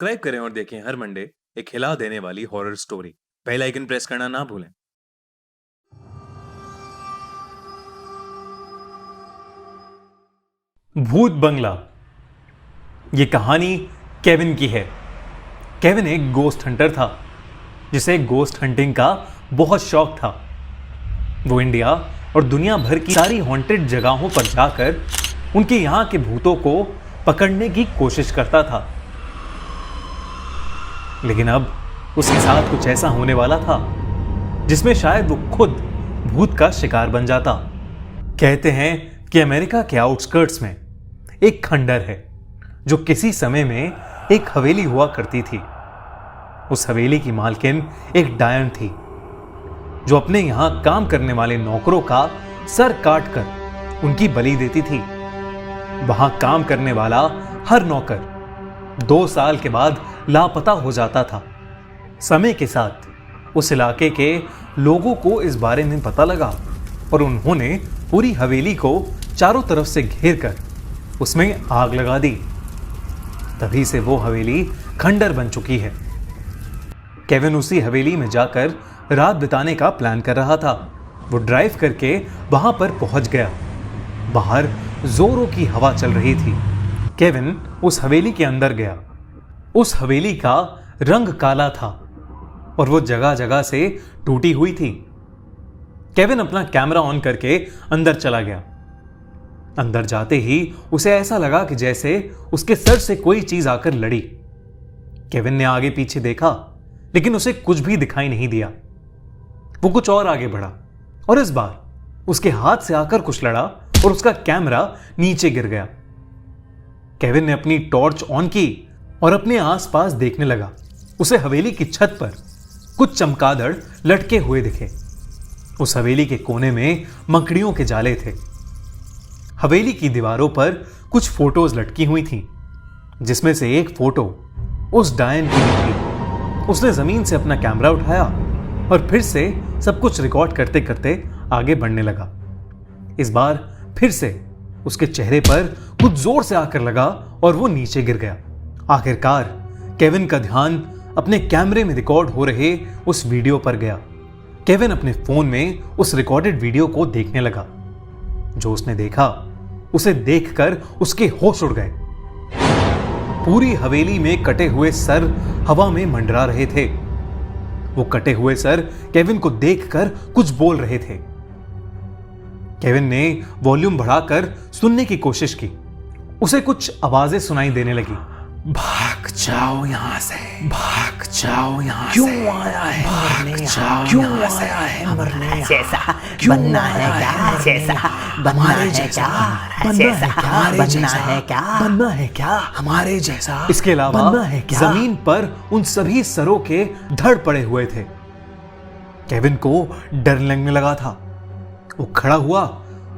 Subscribe करें और देखें हर मंडे एक हिला देने वाली horror story. Bell icon press करना ना भूलें। भूत बंगला। ये कहानी केविन की है। केविन एक गोस्ट हंटर था जिसे गोस्ट हंटिंग का बहुत शौक था। वो इंडिया और दुनिया भर की सारी हॉन्टेड जगहों पर जाकर उनके यहाँ के भूतों को पकड़ने की कोशिश करता था। लेकिन अब उसके साथ कुछ ऐसा होने वाला था जिसमें शायद वो खुद भूत का शिकार बन जाता। कहते हैं कि अमेरिका के आउटस्कर्ट्स में एक खंडर है जो किसी समय में एक हवेली हुआ करती थी। उस हवेली की मालकिन एक डायन थी जो अपने यहां काम करने वाले नौकरों का सर काट कर उनकी बलि देती थी। वहां काम करने वाला हर नौकर 2 साल के बाद लापता हो जाता था। समय के साथ उस इलाके के लोगों को इस बारे में पता लगा और उन्होंने पूरी हवेली को चारों तरफ से घेर कर उसमें आग लगा दी। तभी से वो हवेली खंडर बन चुकी है। केविन उसी हवेली में जाकर रात बिताने का प्लान कर रहा था। वो ड्राइव करके वहां पर पहुंच गया। बाहर जोरों की हवा चल रही थी। केविन उस हवेली के अंदर गया। उस हवेली का रंग काला था और वो जगह जगह से टूटी हुई थी। केविन अपना कैमरा ऑन करके अंदर चला गया। अंदर जाते ही उसे ऐसा लगा कि जैसे उसके सर से कोई चीज आकर लड़ी। केविन ने आगे पीछे देखा लेकिन उसे कुछ भी दिखाई नहीं दिया। वो कुछ और आगे बढ़ा और इस बार उसके हाथ से आकर कुछ लड़ा और उसका कैमरा नीचे गिर गया। केविन ने अपनी टॉर्च ऑन की और अपने आसपास देखने लगा। उसे हवेली की छत पर कुछ चमगादड़ लटके हुए दिखे। उस हवेली के कोने में मकड़ियों के जाले थे। हवेली की दीवारों पर कुछ फोटोज लटकी हुई थीं, जिसमें से एक फोटो उस डायन की थी। उसने जमीन से अपना कैमरा उठाया और फिर से सब कुछ रिकॉर्ड करते करते आगे बढ़ने लगा। इस बार फिर से उसके चेहरे पर कुछ जोर से आकर लगा और वो नीचे गिर गया। आखिरकार केविन का ध्यान अपने कैमरे में रिकॉर्ड हो रहे उस वीडियो पर गया। केविन अपने फोन में उस रिकॉर्डेड वीडियो को देखने लगा। जो उसने देखा उसे देखकर उसके होश उड़ गए। पूरी हवेली में कटे हुए सर हवा में मंडरा रहे थे। वो कटे हुए सर केविन को देखकर कुछ बोल रहे थे। केविन ने वॉल्यूम बढ़ाकर सुनने की कोशिश की। उसे कुछ आवाजें सुनाई देने लगी। भाग जाओ यहाँ से, भाग जाओ यहाँ से। क्यों आया है मरने यहाँ? क्यों आया है मरने जैसा बनना है क्या? जैसा बनना है क्या? बनना है क्या? बनना है क्या? हमारे जैसा। इसके अलावा बनना है क्या? जमीन पर उन सभी सरों के धड़ पड़े हुए थे। केविन को डर लगने लगा था। वो खड़ा हुआ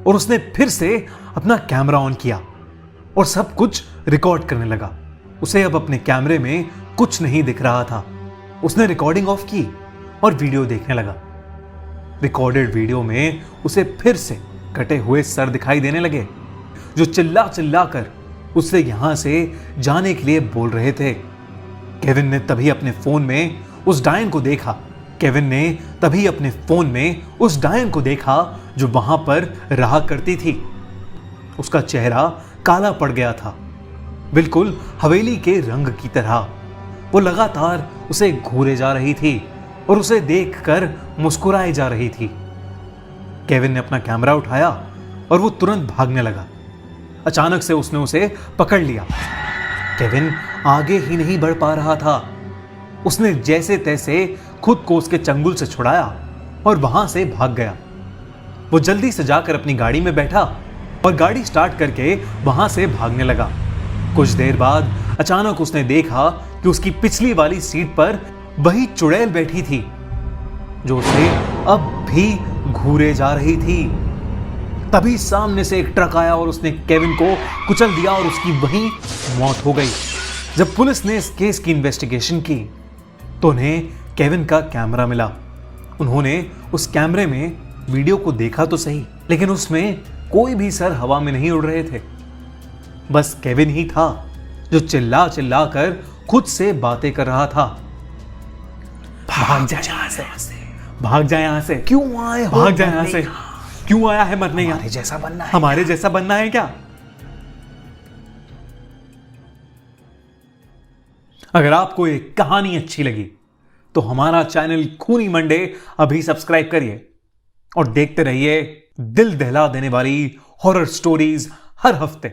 और उसने फिर से अपना कैमरा ऑन किया और सब कुछ रिकॉर्ड करने लगा। उसे अब अपने कैमरे में कुछ नहीं दिख रहा था। उसने रिकॉर्डिंग ऑफ की और वीडियो देखने लगा। रिकॉर्डेड वीडियो में उसे फिर से कटे हुए सर दिखाई देने लगे जो चिल्ला चिल्ला कर उससे यहां से जाने के लिए बोल रहे थे। केविन ने तभी अपने फोन में उस डायन को देखा। केविन ने तभी अपने फोन में उस डायन को देखा जो वहां पर रहा करती थी। उसका चेहरा काला पड़ गया था, बिल्कुल हवेली के रंग की तरह। वो लगातार उसे घूरे जा रही थी और उसे देखकर मुस्कुराए जा रही थी। केविन ने अपना कैमरा उठाया और वो तुरंत भागने लगा। अचानक से उसने उसे पकड़ लिया। केविन आगे ही नहीं बढ़ पा रहा था। उसने जैसे तैसे खुद को उसके चंगुल से छुड़ाया और वहां से भाग गया। वो जल्दी से जाकर अपनी गाड़ी में बैठा और गाड़ी स्टार्ट करके वहां से भागने लगा। कुछ देर बाद अचानक उसने देखा कि उसकी पिछली वाली सीट पर वही चुड़ैल बैठी थी जो उसे अब भी घूरे जा रही थी। तभी सामने से एक ट्रक आया और उसने केविन को कुचल दिया और उसकी वहीं मौत हो गई। जब पुलिस ने इस केस की इन्वेस्टिगेशन की तो उन्हें केविन का कैमरा मिला। उन्होंने उस कैमरे में वीडियो को देखा तो सही, लेकिन उसमें कोई भी सर हवा में नहीं उड़ रहे थे। बस केविन ही था जो चिल्ला चिल्ला कर खुद से बातें कर रहा था। भाग जा यहां से, भाग जा यहां से, क्यों आए हो भाग जा यहां से, क्यों आया है मरने हमारे यहाँ? जैसा बनना है, हमारे जैसा बनना है क्या? अगर आपको ये कहानी अच्छी लगी तो हमारा चैनल खूनी मंडे अभी सब्सक्राइब करिए और देखते रहिए दिल दहला देने वाली हॉरर स्टोरीज हर हफ्ते।